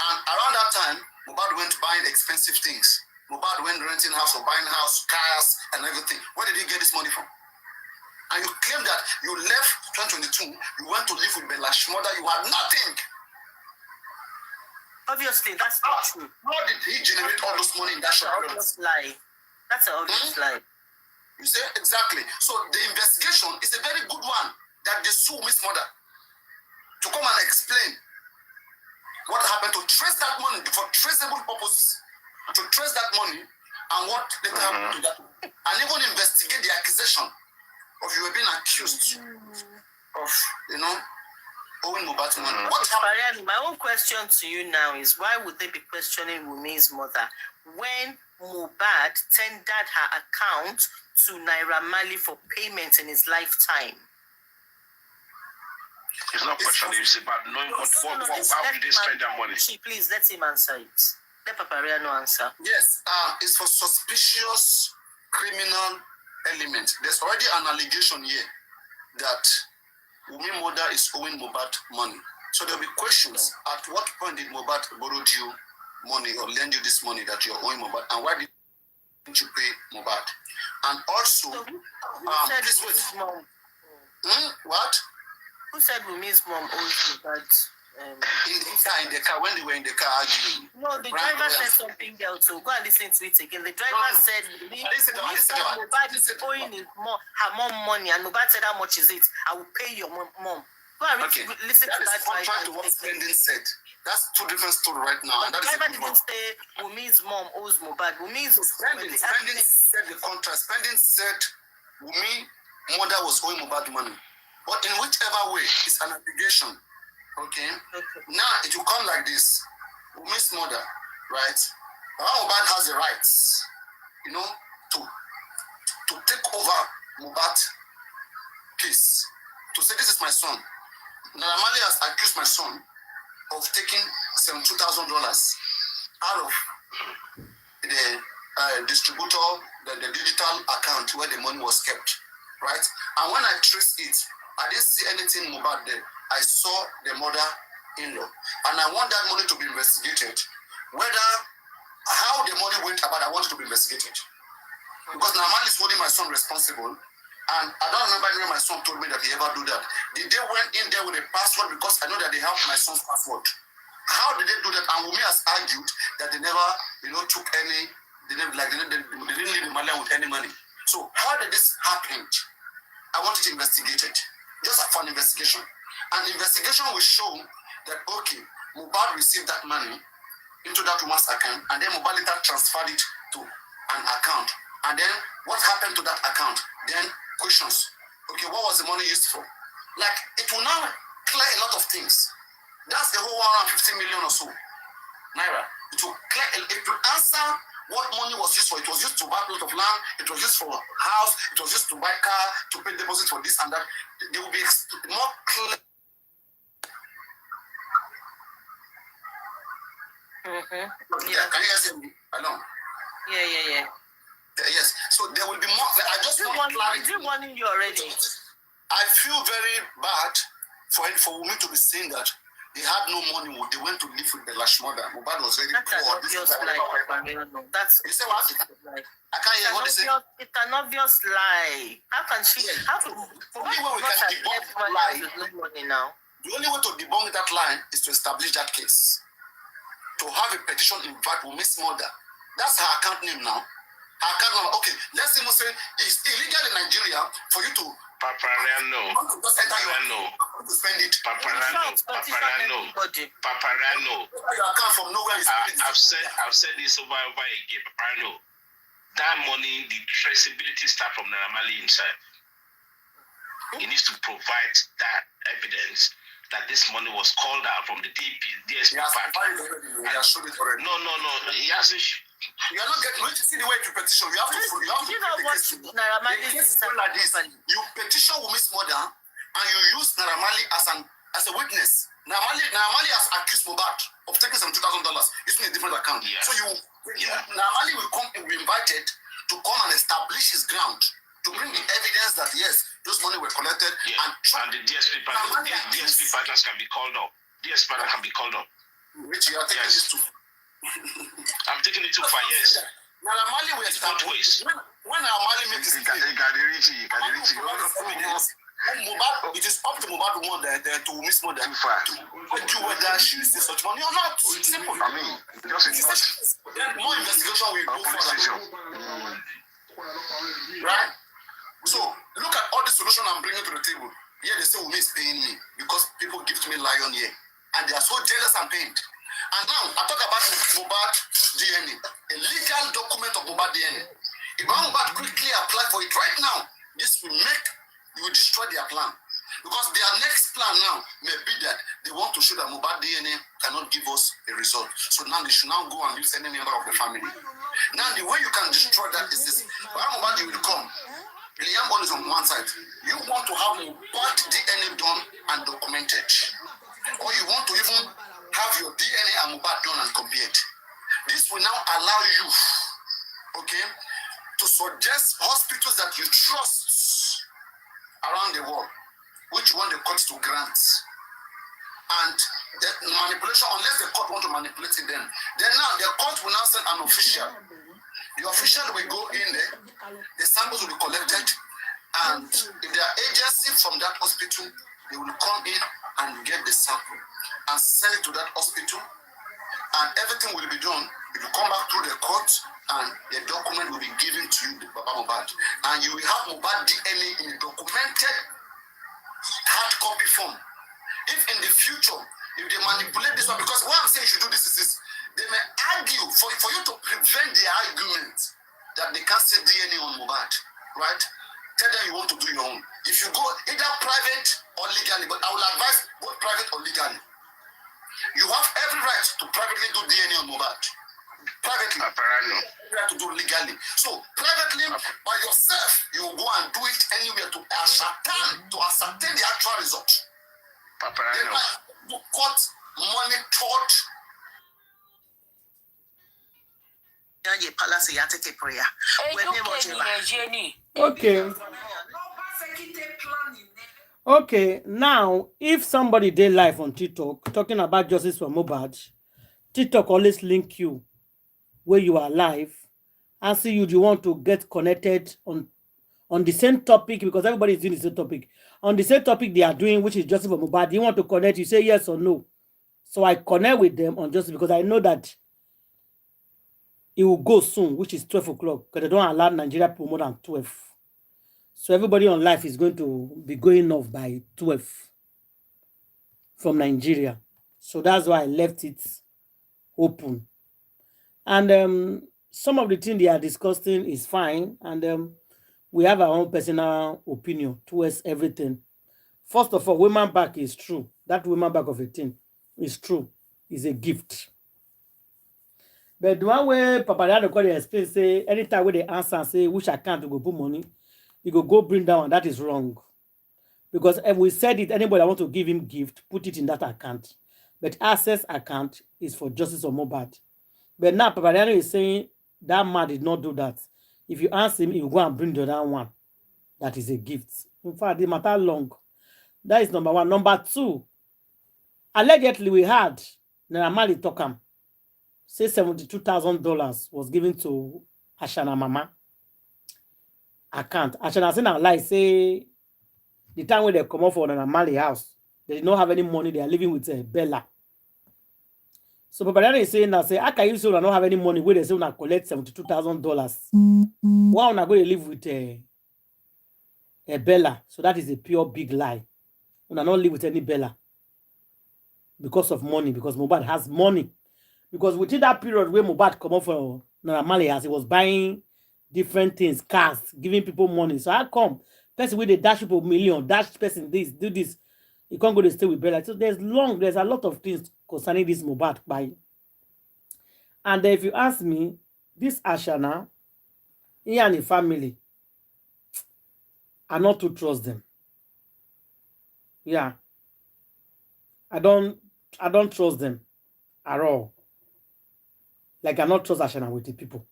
And around that time, Mohbad went buying expensive things. Mohbad went renting house or buying house, cars, and everything. Where did he get this money from? And you claim that you left 2022, you went to live with Bela's mother, you had nothing. Obviously, that's not true. How did he generate all this money in that short period? That's an obvious lie. That's an obvious lie. You say exactly. So the investigation is a very good one that they sue Miss Mother to come and explain what happened, to trace that money for traceable purposes. to trace that money and what later happened to that, and even investigate the accusation of you were being accused of, owing Mohbad's money. What happened? My own question to you now is, why would they be questioning Wumi's mother when Mohbad tendered her account to Naira Marley for payment in his lifetime? It's not questioning, it's about knowing how did they spend that money. Please, let him answer it. Let Papariano answer. Yes, it's for suspicious criminal element. There's already an allegation here that Wumi mother is owing Mohbad money. So there'll be questions. At what point did Mohbad borrow you money or lend you this money that you're owing Mohbad, and why didn't you pay Mohbad? And also, please wait. What? Who said Wumi's mom owes Mohbad? In the car, when they were in the car arguing. No, the driver said something else. So go and listen to it again. The driver said Mohbad is owing her mom money, and Mohbad said, how much is it? I will pay your mom. Go and listen to that. Contrary to what Spending said. That's two different stories right now. But the driver didn't say Wumi's mom owes Mohbad. Spending said the contract. Spending said Wumi mother was owing Mohbad money. But in whichever way, it's an allegation. Okay. Now it will come like this. Wumi's mother, right? Mohbad has the rights, to take over Mohbad's case. To say, this is my son. Naira Marley has accused my son of taking $72,000 out of the distributor, the digital account where the money was kept, right? And when I traced it, I didn't see anything Mohbad there. I saw the mother-in-law, and I want that money to be investigated. How the money went about, I want it to be investigated. Because Naira Marley is holding my son responsible, and I don't remember when my son told me that he ever do that. Did they went in there with a password, because I know that they have my son's password? How did they do that? And Wumi has argued that they never, took any, they didn't leave the money with any money. So how did this happen? I want it investigated, just for an investigation. And the investigation will show that, okay, Mohbad received that money into that woman's account, and then Mohbad later transferred it to an account. And then what happened to that account? Then questions. Okay, what was the money used for? Like, it will now clear a lot of things. That's the whole 150 million or so naira. It will answer what money was used for. It was used to buy a plot of land, it was used for a house, it was used to buy a car, to pay deposit for this and that. They will be more clear. Yeah. Can you guys hear me? Hello? Yeah. Yes. So there will be more. I just want clarity. Is it warning you already? I feel very bad for Wumi to be saying that they had no money. They went to live with the Lash mother. Mohbad was very poor. You say what? I can't hear what they say. It's an obvious lie. How can she? Yes. How to? The only way we can debunk that lie. The only way to debunk that lie is to establish that case. To have a petition in fact Wumi's mother. That's her account name now. Her account number. Okay, let's even say it's illegal in Nigeria for you to Papariano. To spend it. Papariano. Your account from nowhere is I've said this over again. Papariano. That money, the traceability starts from Naira Marley himself. He needs to provide that evidence that this money was called out from the DSP part. No. He hasn't. You are not getting. When you see the way to petition, you have to. You know what Naira Marley is like this. You petition Wumi's mother, and you use Naira Marley as a witness. Naira Marley has accused Mohbad of taking $72,000 using a different account. Yeah. So Naira Marley will be invited to come and establish his ground, to bring the evidence that yes, those money were collected, and the DSP partners can be called up. DSP partner can be called up. Which you are taking this to. I'm taking it too far. Yes. Naira Marley will establish. When Naira Marley makes his claim, it is up to Mohbad to Wumi's mother to argue whether she receives such money or not. Simple. I mean, more investigation will go further. Right? So look at all the solution I'm bringing to the table. Here they say Wumi is paying me because people give to me lion here, and they are so jealous and pained. And now I talk about Mohbad DNA, a legal document of Mohbad DNA. If Mohbad quickly apply for it right now, this will destroy their plan. Because their next plan now may be that they want to show that Mohbad DNA cannot give us a result. So now they should now go and use any member of the family. Now the way you can destroy that is this. When Mohbad will come, Iyabo is on one side. You want to have Mohbad DNA done and documented. Or you want to even have your DNA and Mohbad done and compared. This will now allow you, okay, to suggest hospitals that you trust around the world, which one the court to grant. And the manipulation, unless the court want to manipulate them, then now the court will now send an official. The official will go in there, the samples will be collected, and if there are agency from that hospital, they will come in and get the sample and send it to that hospital, and everything will be done. It will come back through the court, and the document will be given to you, the Baba Mohbad, and you will have Mohbad DNA in a documented hard copy form. If in the future, if they manipulate this one, because what I'm saying you should do this is this, they may argue for you to prevent the argument that they can't say DNA on Mohbad, right? Tell them you want to do your own. If you go either private or legally, but I will advise both private or legally. You have every right to privately do DNA on Mohbad. Privately. You have to do legally. So privately, by yourself, you will go and do it anywhere to ascertain the actual result. The court monitored. Okay. Okay, now if somebody did live on TikTok talking about justice for Mohbad, TikTok always link you where you are live and see you want to get connected on the same topic, because everybody is doing the same topic. On the same topic they are doing, which is justice for Mohbad, you want to connect, you say yes or no. So I connect with them on justice because I know that it will go soon, which is 12 o'clock, because they don't allow Nigeria to more than 12. So everybody on live is going to be going off by 12 from Nigeria. So that's why I left it open. And some of the things they are discussing is fine. And we have our own personal opinion towards everything. First of all, women back is true. That women back of a thing is true. It's a gift. But the one where Papa Dad call the explain, say anytime when they answer and say which account to go put money, you go bring down, and that is wrong. Because if we said it, anybody that want to give him gift, put it in that account. But access account is for justice or Mohbad. But now Papa Dad is saying that man did not do that. If you ask him, he will go and bring the other one. That is a gift. In fact, it matter long. That is number one. Number two, allegedly we had Naramali Tokam say $72,000 was given to Ashana Mama account. Ashana say now like say the time when they come off for Naramali house, they did not have any money. They are living with Bella. So Papa Dad is saying that say how can you say not have any money where they say una collect $72,000? Why una go to live with a Bella? So that is a pure big lie. Una not live with any Bella because of money, because Mohbad has money. Because within that period where Mohbad come off for Naramali house, he was buying different things, cars, giving people money. So how come person with a dash people million, dash person this, do this, you can't go to stay with Bella? So there's a lot of things concerning this Mohbad buy. And if you ask me, this Ashana, he and the family, I not to trust them. Yeah. I don't trust them at all. Like I not trust Ashana with the people.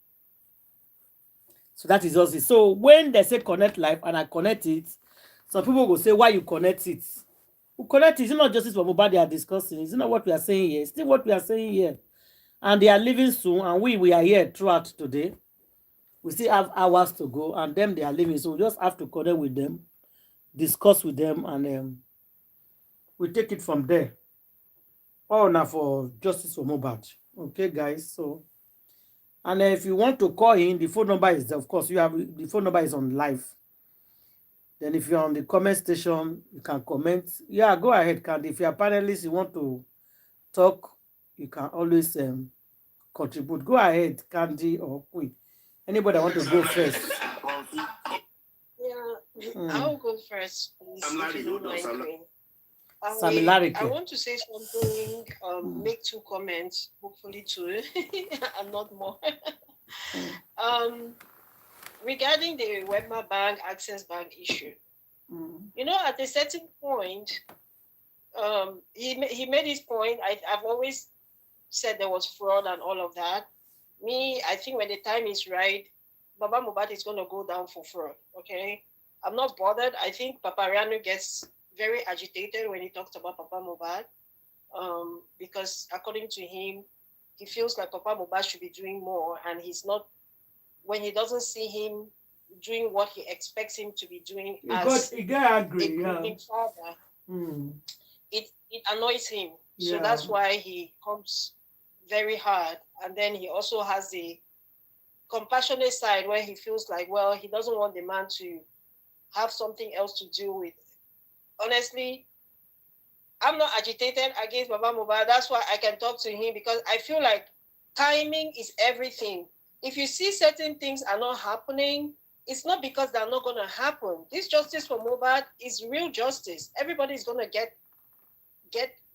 So that is also. So when they say connect live and I connect it, some people will say, why you connect it? Who connect it? It's not justice for Mohbad they are discussing. It's not what we are saying here. It's still what we are saying here. And they are leaving soon, and we are here throughout today. We still have hours to go, and them they are leaving. So we just have to connect with them, discuss with them, and we take it from there. Oh, now for justice for Mohbad. Okay, guys. So, and if you want to call in, the phone number is, of course, the phone number is on live. Then if you're on the comment station, you can comment. Yeah, go ahead, Candy. If you're a panelist, you want to talk, you can always contribute. Go ahead, Candy or Queen. Anybody want to go first? Yeah, I'll go first, please. If you don't mind, Queen. I want to say something, make 2 comments, hopefully 2, and not more. Regarding the Webma Bank, Access Bank issue, you know, at a certain point, he made his point. I've always said there was fraud and all of that. Me, I think when the time is right, Baba Mohbad is going to go down for fraud, okay? I'm not bothered. I think Papa Riano gets very agitated when he talks about Papa Mohbad, because according to him, he feels like Papa Mohbad should be doing more, and he's not, when he doesn't see him doing what he expects him to be doing he got angry, father, it annoys him. Yeah. So that's why he comes very hard. And then he also has the compassionate side where he feels like, well, he doesn't want the man to have something else to do with. Honestly, I'm not agitated against Baba Mohbad. That's why I can talk to him, because I feel like timing is everything. If you see certain things are not happening, it's not because they're not going to happen. This justice for Mohbad is real justice. Everybody's going to get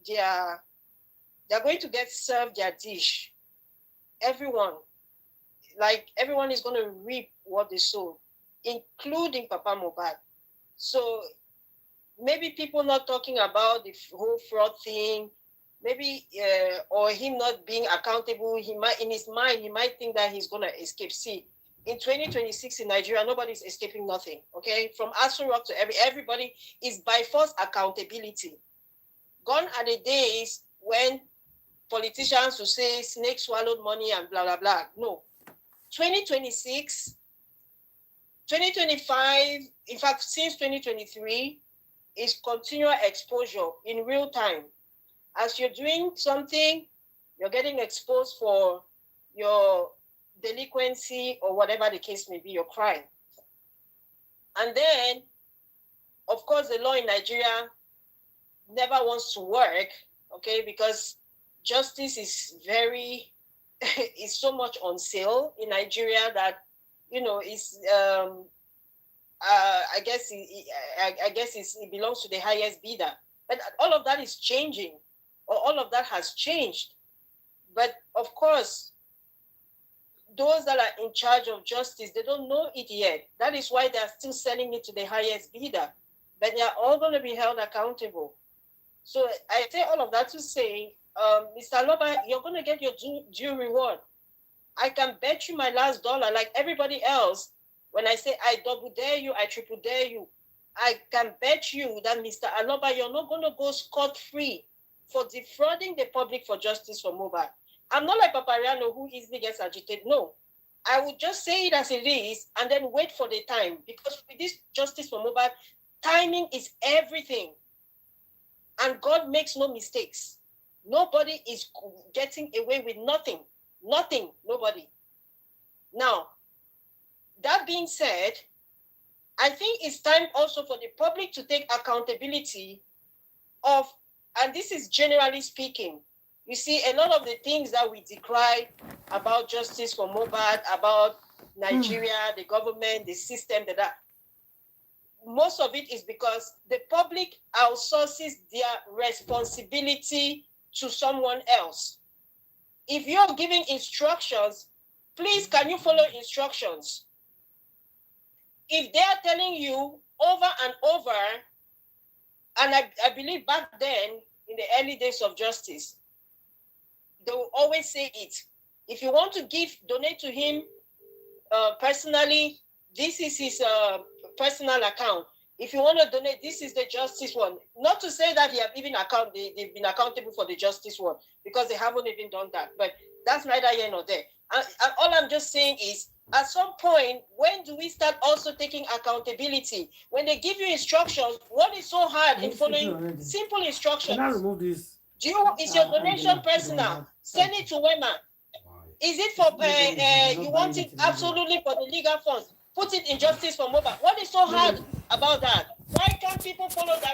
they're going to get served their dish. Everyone is going to reap what they sow, including Papa Mohbad. So maybe people not talking about the whole fraud thing, maybe, or him not being accountable, in his mind, he might think that he's going to escape. See, in 2026 in Nigeria, nobody's escaping nothing, okay? From Aso Rock to everybody is by force accountability. Gone are the days when politicians will say snake swallowed money and blah, blah, blah. No. 2026, 2025, in fact, since 2023, is continual exposure in real time. As you're doing something, you're getting exposed for your delinquency or whatever the case may be, your crime. And then, of course, the law in Nigeria never wants to work, okay, because justice is is so much on sale in Nigeria that, you know, it's I guess it belongs to the highest bidder. But all of that is changing, or all of that has changed. But of course, those that are in charge of justice, they don't know it yet. That is why they're still selling it to the highest bidder. But they are all going to be held accountable. So I say all of that to say, Mr. Loba, you're going to get your due reward. I can bet you my last dollar, like everybody else. When I say I double dare you, I triple dare you, I can bet you that Mr. Aloba, you're not going to go scot-free for defrauding the public for justice for Mohbad. I'm not like Papariano who easily gets agitated. No, I would just say it as it is and then wait for the time, because with this justice for Mohbad, timing is everything. And God makes no mistakes. Nobody is getting away with nothing. Nothing, nobody. Now, that being said, I think it's time also for the public to take accountability of, and this is generally speaking, you see, a lot of the things that we decry about justice for Mohbad, about Nigeria, the government, the system, most of it is because the public outsources their responsibility to someone else. If you're giving instructions, please, can you follow instructions? If they are telling you over and over, and I believe back then, in the early days of justice, they will always say it. If you want to donate to him personally, this is his personal account. If you want to donate, this is the justice one. Not to say that they've been accountable for the justice one, because they haven't even done that. But that's neither here nor there. And all I'm just saying is, at some point, when do we start also taking accountability? When they give you instructions, what is so hard in following simple instructions? Can I remove this? Is your donation personal? Send it to Wema. Is it for you want it absolutely for the legal funds? Put it in justice for Mohbad. What is so hard about that? Why can't people follow that?